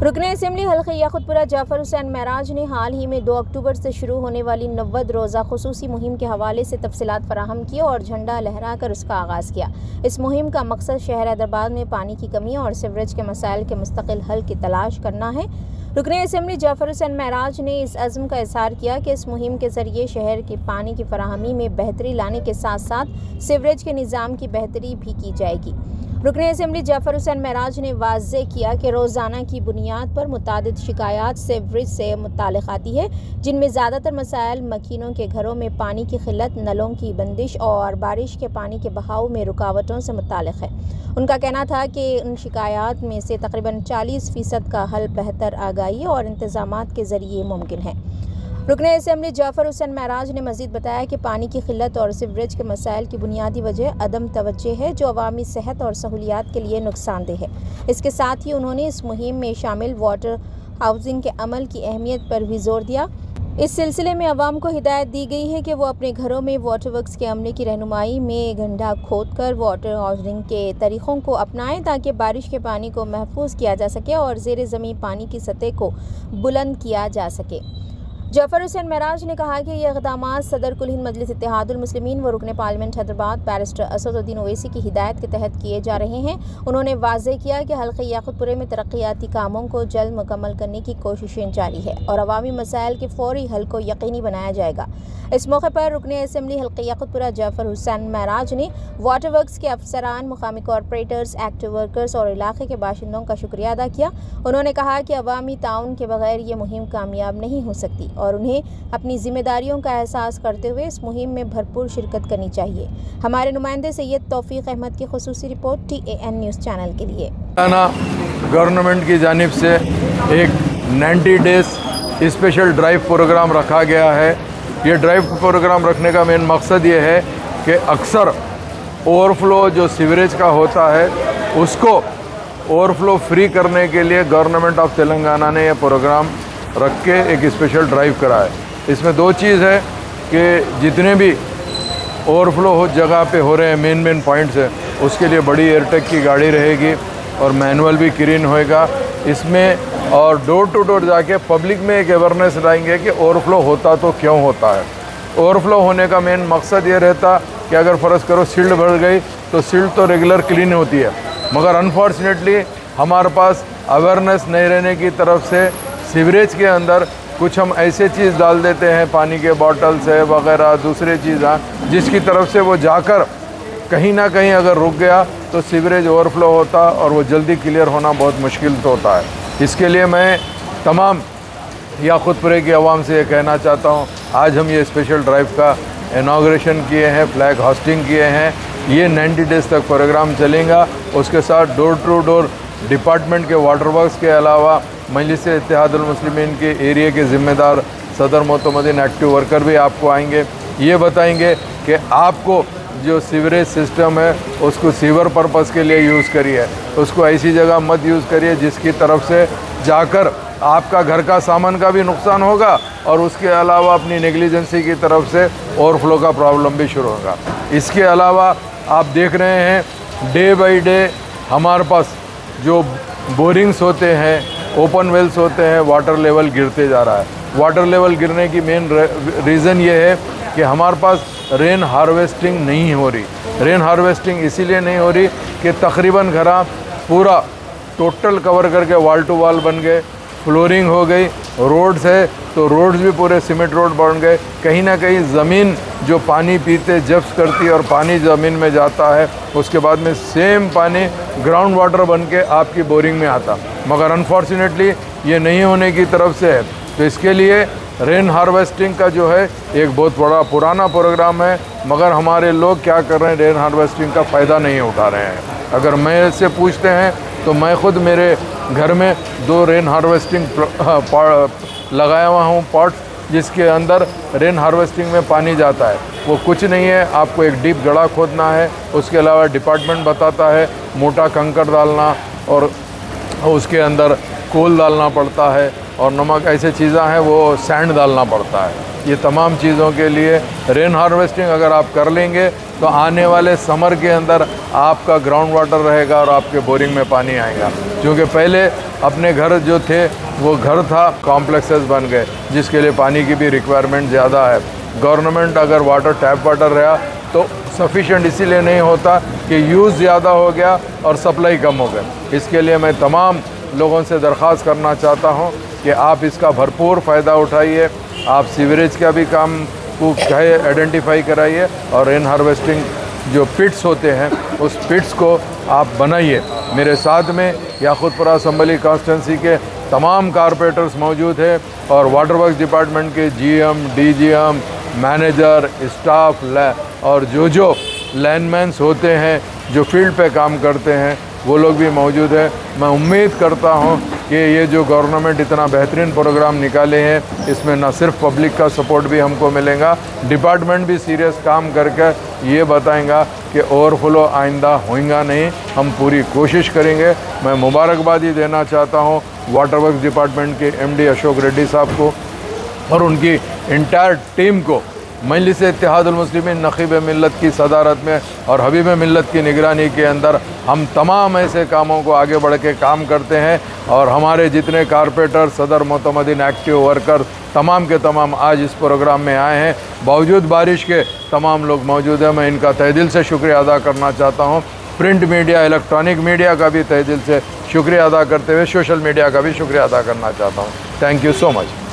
रुकन असम्बली हल्क़े याक़ूतपुरा जाफ़र हुसैन महराज ने हाल ही में 2 अक्टूबर से शुरू होने वाली 90 रोज़ा खुसूसी मुहिम के हवाले से तफसीलात फराहम की और झंडा लहरा कर उसका आगाज़ किया। इस मुहिम का मकसद शहर हैदराबाद में पानी की कमी और सीवरेज के मसाइल के मुस्तकिल हल की तलाश करना है। रुकन असम्बली जाफ़र हुसैन महराज ने इस अज़्म का इज़हार किया कि इस मुहिम के ज़रिए शहर के पानी की फराहमी में बेहतरी लाने के साथ साथ सीवरेज के निज़ाम की बेहतरी भी की जाएगी। रुकन असम्बली जाफ़र हुसैन महराज ने वाज़ेह किया कि रोज़ाना की बुनियाद पर मुतादिद शिकायत सीवरेज से मुताल्लिक़ आती है, जिनमें ज़्यादातर मसाइल मकीनों के घरों में पानी की क़िल्लत, नलों की बंदिश और बारिश के पानी के बहाव में रुकावटों से मुताल्लिक़ है। उनका कहना था कि उन शिकायत में से तकरीबन 40% का हल बेहतर आगाही और इंतज़ामात के ज़रिए मुमकिन है। रुकन असम्बली जाफ़र हुसैन महराज ने मज़ीद बताया कि पानी की क़िल्लत और सीवरेज के मसाइल की बुनियादी वजह अदम तवज्जो है, जो अवामी सेहत और सहूलियात के लिए नुकसानदेह है। इसके साथ ही उन्होंने इस मुहिम में शामिल वाटर हाउसिंग के अमल की अहमियत पर भी जोर दिया। इस सिलसिले में अवाम को हिदायत दी गई है कि वो अपने घरों में वाटर वर्क्स के अमले की रहनुमाई में गड्ढा खोदकर वाटर हाउसिंग के तरीक़ों को अपनाएं, ताकि बारिश के पानी को महफूज किया जा सके और ज़ेर ज़मीन पानी की सतह को बुलंद किया जा सके। जाफ़र हुसैन महराज ने कहा कि ये इक़दामात सदर कुल हिंद मजलिस इत्तेहादुल मुस्लिमीन व रुकन पार्लियामेंट हैदराबाद बैरिस्टर असदुद्दीन ओवैसी की हिदायत के तहत किए जा रहे हैं। उन्होंने वाज़ेह किया कि हल्क़े याक़ूतपुरे में तरक्याती कामों को जल्द मुकम्मल करने की कोशिशें जारी है और अवामी मसाइल के फ़ौरी हल को यकीनी बनाया जाएगा। इस मौके पर रुकन असम्बली हल्क़े याक़ूतपुरा जाफ़र हुसैन महराज ने वाटर वर्क्स के अफसरान, मुकामी कॉरपोरेटर्स, एक्टिव वर्कर्स और इलाके के बाशिंदों का शुक्रिया अदा किया। उन्होंने कहा कि अवामी ताउन के बगैर ये मुहिम कामयाब नहीं हो सकती और उन्हें अपनी जिम्मेदारियों का एहसास करते हुए इस मुहिम में भरपूर शिरकत करनी चाहिए। हमारे नुमाइंदे सैयद तौफीक अहमद की खुसूसी रिपोर्ट TAN न्यूज़ चैनल के लिए। गवर्नमेंट की जानिब से एक 90 डेज़ स्पेशल ड्राइव प्रोग्राम रखा गया है। ये ड्राइव प्रोग्राम रखने का मेन मकसद ये है कि अक्सर ओवरफ्लो जो सीवरेज का होता है उसको ओवरफ्लो फ्री करने के लिए गवर्नमेंट ऑफ तेलंगाना ने यह प्रोग्राम रख के एक स्पेशल ड्राइव करा है। इसमें 2 चीज़ है कि जितने भी ओवरफ्लो हो जगह पे हो रहे हैं मेन पॉइंट्स है, उसके लिए बड़ी एयरटेक की गाड़ी रहेगी और मैनुअल भी क्लीन होएगा इसमें, और डोर टू डोर जाके पब्लिक में एक अवेयरनेस लाएंगे कि ओवरफ्लो होता तो क्यों होता है। ओवरफ्लो होने का मेन मकसद ये रहता कि अगर फ़र्ज़ करो सिल्ट भर गई तो सिल्ट तो रेगुलर क्लीन होती है, मगर अनफॉर्चुनेटली हमारे पास अवेयरनेस नहीं रहने की तरफ से सीवरेज के अंदर कुछ हम ऐसे चीज़ डाल देते हैं, पानी के बॉटल्स है वगैरह दूसरे चीज़ें, जिसकी तरफ से वो जाकर कहीं ना कहीं अगर रुक गया तो सीवरेज ओवरफ्लो होता और वो जल्दी क्लियर होना बहुत मुश्किल होता है। इसके लिए मैं तमाम याक़ूतपुरे की आवाम से ये कहना चाहता हूँ, आज हम ये स्पेशल ड्राइव का इनाग्रेशन किए हैं, फ्लैग होस्टिंग किए हैं। ये 90 डेज़ तक प्रोग्राम चलेगा। उसके साथ डोर टू डोर डिपार्टमेंट के वाटर वर्क्स के अलावा मजलिस इत्तेहादुल मुस्लिमीन के एरिया के ज़िम्मेदार सदर मोतमदीन एक्टिव वर्कर भी आपको आएंगे, ये बताएंगे कि आपको जो सीवरेज सिस्टम है उसको सीवर पर्पज़ के लिए यूज़ करिए, उसको ऐसी जगह मत यूज़ करिए जिसकी तरफ से जाकर आपका घर का सामान का भी नुकसान होगा और उसके अलावा अपनी नेग्लिजेंसी की तरफ से ओवरफ्लो का प्रॉब्लम भी शुरू होगा। इसके अलावा आप देख रहे हैं डे बाई डे हमारे पास जो बोरिंग्स होते हैं, ओपन वेल्स होते हैं, वाटर लेवल गिरते जा रहा है। वाटर लेवल गिरने की मेन रीज़न ये है कि हमारे पास रेन हार्वेस्टिंग नहीं हो रही। रेन हार्वेस्टिंग इसीलिए नहीं हो रही कि तकरीबन घरा पूरा टोटल कवर करके वाल टू वाल बन गए, फ्लोरिंग हो गई, रोड्स है तो रोड्स भी पूरे सीमेंट रोड बन गए। कहीं ना कहीं ज़मीन जो पानी पीते जब्स करती है और पानी ज़मीन में जाता है, उसके बाद में सेम पानी ग्राउंड वाटर बन के आपकी बोरिंग में आता, मगर अनफॉर्चुनेटली ये नहीं होने की तरफ से है। तो इसके लिए रेन हार्वेस्टिंग का जो है एक बहुत बड़ा पुराना प्रोग्राम है, मगर हमारे लोग क्या कर रहे हैं, रेन हार्वेस्टिंग का फ़ायदा नहीं उठा रहे हैं। अगर मैं से पूछते हैं तो मैं ख़ुद मेरे घर में 2 रेन हार्वेस्टिंग लगाया हुआ हूँ पॉट्स, जिसके अंदर रेन हार्वेस्टिंग में पानी जाता है। वो कुछ नहीं है, आपको एक डीप गड्ढा खोदना है, उसके अलावा डिपार्टमेंट बताता है मोटा कंकड़ डालना और उसके अंदर कोल डालना पड़ता है और नमक, ऐसे चीज़ें हैं वो सैंड डालना पड़ता है। ये तमाम चीज़ों के लिए रेन हार्वेस्टिंग अगर आप कर लेंगे तो आने वाले समर के अंदर आपका ग्राउंड वाटर रहेगा और आपके बोरिंग में पानी आएगा। क्योंकि पहले अपने घर जो थे वो घर था, कॉम्प्लेक्सेस बन गए जिसके लिए पानी की भी रिक्वायरमेंट ज़्यादा है। गवर्नमेंट अगर वाटर टैप वाटर रहा तो सफिशेंट इसीलिए नहीं होता कि यूज़ ज़्यादा हो गया और सप्लाई कम हो गया। इसके लिए मैं तमाम लोगों से दरख्वास्त करना चाहता हूँ कि आप इसका भरपूर फ़ायदा उठाइए। आप सीवरेज का भी काम को चाहे आइडेंटिफाई कराइए और रेन हार्वेस्टिंग जो पिट्स होते हैं उस पिट्स को आप बनाइए। मेरे साथ में याकूतपुरा असम्बली कॉन्स्टिट्यूंसी के तमाम कारपोरेटर्स मौजूद हैं और वाटर वर्क्स डिपार्टमेंट के जीएम, डीजीएम, मैनेजर, स्टाफ और जो लाइनमैन्स होते हैं जो फील्ड पे काम करते हैं वो लोग भी मौजूद हैं। मैं उम्मीद करता हूं कि ये जो गवर्नमेंट इतना बेहतरीन प्रोग्राम निकाले हैं इसमें न सिर्फ पब्लिक का सपोर्ट भी हमको मिलेगा, डिपार्टमेंट भी सीरियस काम करके ये बताएंगा कि ओवरफ्लो आइंदा होगा नहीं। हम पूरी कोशिश करेंगे। मैं मुबारकबादी देना चाहता हूँ वाटर वर्क्स डिपार्टमेंट के एमडी अशोक रेड्डी साहब को और उनकी इंटायर टीम को। मजलिस इत्तेहादुल मुस्लिमीन नक़ीब मिल्लत की सदारत में और हबीब मिल्लत की निगरानी के अंदर हम तमाम ऐसे कामों को आगे बढ़ के काम करते हैं और हमारे जितने कारपोरेटर, सदर, मोतमदीन, एक्टिव वर्कर तमाम के तमाम आज इस प्रोग्राम में आए हैं। बावजूद बारिश के तमाम लोग मौजूद हैं। मैं इनका तहे दिल से शुक्रिया अदा करना चाहता हूँ। प्रिंट मीडिया, इलेक्ट्रॉनिक मीडिया का भी तहे दिल से शुक्रिया अदा करते हुए सोशल मीडिया का भी शुक्रिया अदा करना चाहता हूँ। Thank you so much.